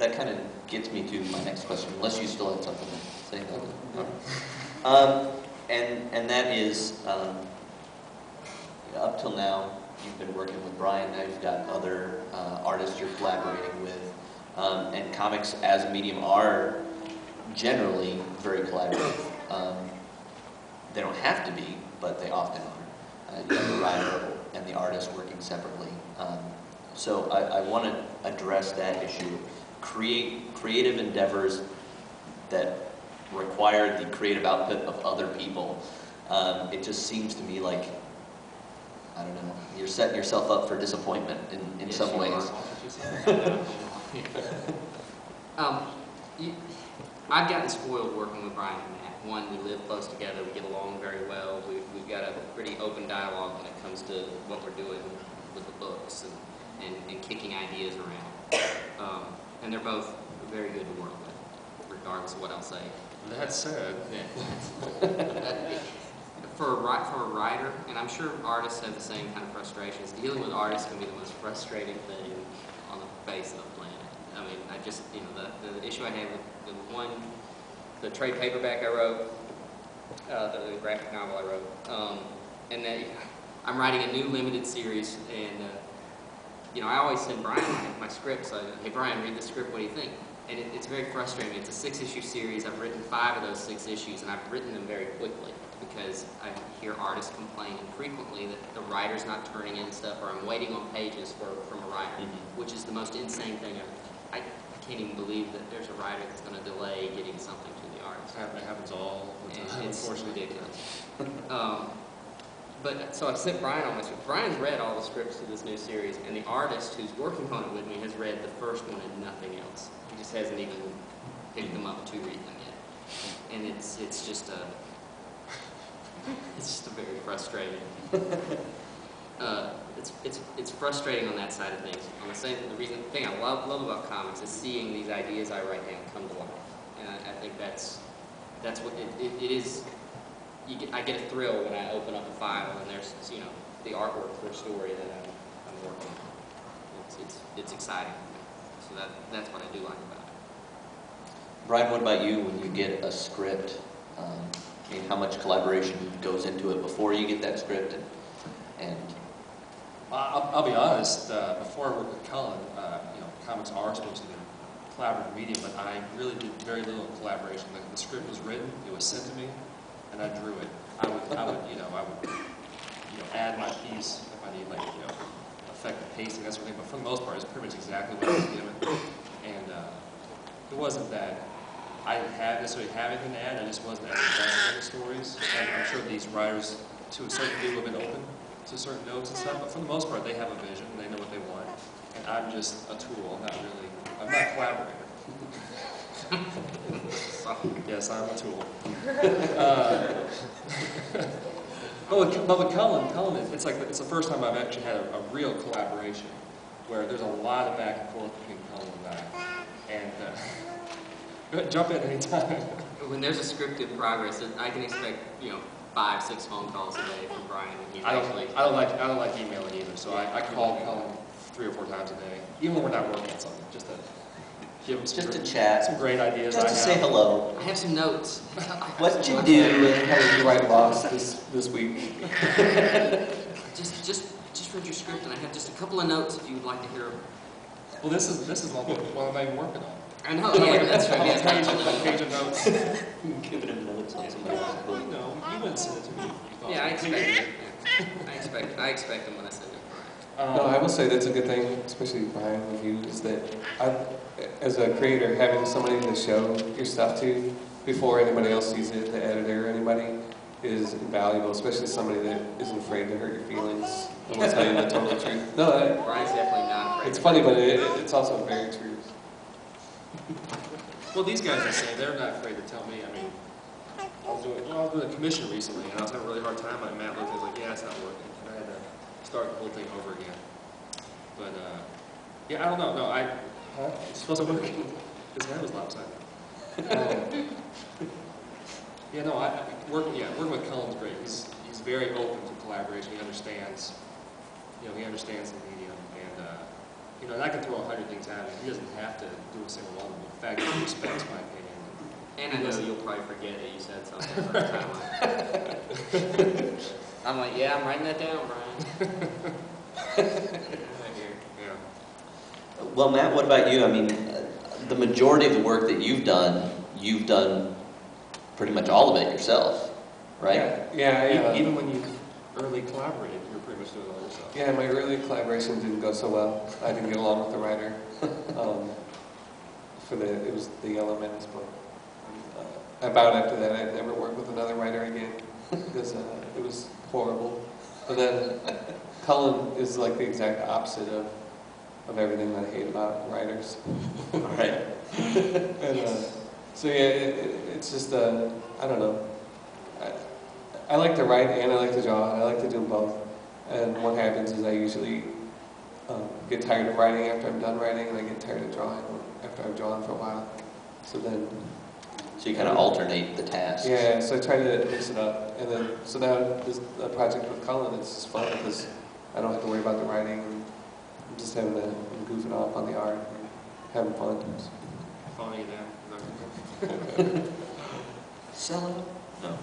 that kind of gets me to my next question, unless you still have something to say about it. And that is, up till now, you've been working with Brian, now you've got other artists you're collaborating with, and comics as a medium are generally very collaborative. They don't have to be, but they often are. You have the writer and the artist working separately. So I want to address that issue. Creative endeavors that require the creative output of other people. It just seems to me like, I don't know, you're setting yourself up for disappointment in some ways. I've gotten spoiled working with Brian and Matt. One, we live close together, we get along very well, we've got a pretty open dialogue when it comes to what we're doing with the books and kicking ideas around. And they're both very good to work with, regardless of what I'll say. That said, for a writer, and I'm sure artists have the same kind of frustrations, dealing with artists can be the most frustrating thing on the face of the planet. I mean, I just, the issue I had with the trade paperback I wrote, the graphic novel I wrote, and that I'm writing a new limited series, and I always send Brian my script, so hey Brian, read the script, what do you think? And it's very frustrating. It's a 6-issue series. I've written 5 of those 6 issues, and I've written them very quickly because I hear artists complaining frequently that the writer's not turning in stuff, or I'm waiting on pages from a writer, which is the most insane thing ever. I can't even believe that there's a writer that's going to delay getting something to the artist. It happens all the time. It's ridiculous. But so I sent Brian all my scripts. Brian's read all the scripts to this new series, and the artist who's working on it with me has read the first one and nothing else. He just hasn't even picked them up to read them yet. And it's just a very frustrating. It's frustrating on that side of things. On the thing I love about comics is seeing these ideas I write down come to life, and I think that's what it is. I get a thrill when I open up a file and there's the artwork for a story that I'm working on. It's exciting for me. So that's what I do like about it. Brian, what about you when you get a script? How much collaboration goes into it before you get that script? And I'll be honest. Before I worked with Cullen, comics are supposed to be a collaborative medium, but I really did very little collaboration. The script was written, it was sent to me, and I drew it. I would add my piece if I need, effective pacing, that sort of thing. But for the most part, it's pretty much exactly what I was given. And it wasn't that I didn't necessarily have anything to add. I just wasn't as invested in the stories. And I'm sure these writers, to a certain degree, have been open to certain notes and stuff. But for the most part, they have a vision and they know what they want. And I'm just a tool. I'm not a collaborator. Yes, I'm a tool. But with Cullen, it's the first time I've actually had a real collaboration where there's a lot of back and forth between Cullen and I. And go ahead, jump in anytime. When there's a script in progress, I can expect 5-6 phone calls a day from Brian. I don't like emailing either, so I call Cullen 3 or 4 times a day, even when we're not working on something, just to give him to chat, some great ideas. Just to say hello. I have some notes. What did you do and how did you write Lost this week? just read your script, and I have just a couple of notes if you would like to hear them. Well, this is what I'm even working on. I know. Yeah, that's right. A page of notes. Giving him notes on somebody else's book. You wouldn't send it to me. Yeah, I expect it. I expect them when I send it. No, I will say that's a good thing, especially Brian with you, is that as a creator, having somebody to show your stuff to before anybody else sees it, the editor or anybody, is invaluable, especially somebody that isn't afraid to hurt your feelings and will tell you the total truth. No, Brian's definitely not afraid. It's funny, but it's also very true. Well, these guys are saying they're not afraid to tell me. I mean, I was doing a commission recently, and I was having a really hard time. And Matt looked and was like, "Yeah, it's not working." And I had to start the whole thing over again. But yeah, I don't know. No, it's supposed to work. His head was lopsided. Yeah, no, working with Cullen's great. He's very open to collaboration. He understands, he understands the medium, and You know, and I can throw 100 things at him. He doesn't have to do a single one of them. In fact, he respects my opinion. And I know you'll probably forget that you said something by the time I'm like, yeah, I'm writing that down, Brian. Right here. Yeah. Well, Matt, what about you? I mean, the majority of the work that you've done pretty much all of it yourself, right? Yeah. Even when you early collaborated, you were pretty much doing it all yourself. Yeah, my early collaboration didn't go so well. I didn't get along with the writer. It was the Yellow Menace book. About after that, I'd never worked with another writer again because it was horrible. But then Cullen is like the exact opposite of everything that I hate about writers. Right. And, so yeah, it's just I don't know. I like to write and I like to draw. I like to do both. And what happens is I usually get tired of writing after I'm done writing, and I get tired of drawing after I've drawn for a while. So you kind of alternate the tasks. Yeah, so I try to mix it up. And then, so now this project with Cullen, it's just fun because I don't have to worry about the writing. And I'm just I'm goofing off on the art and having fun. Phoning it down. Sell it? No.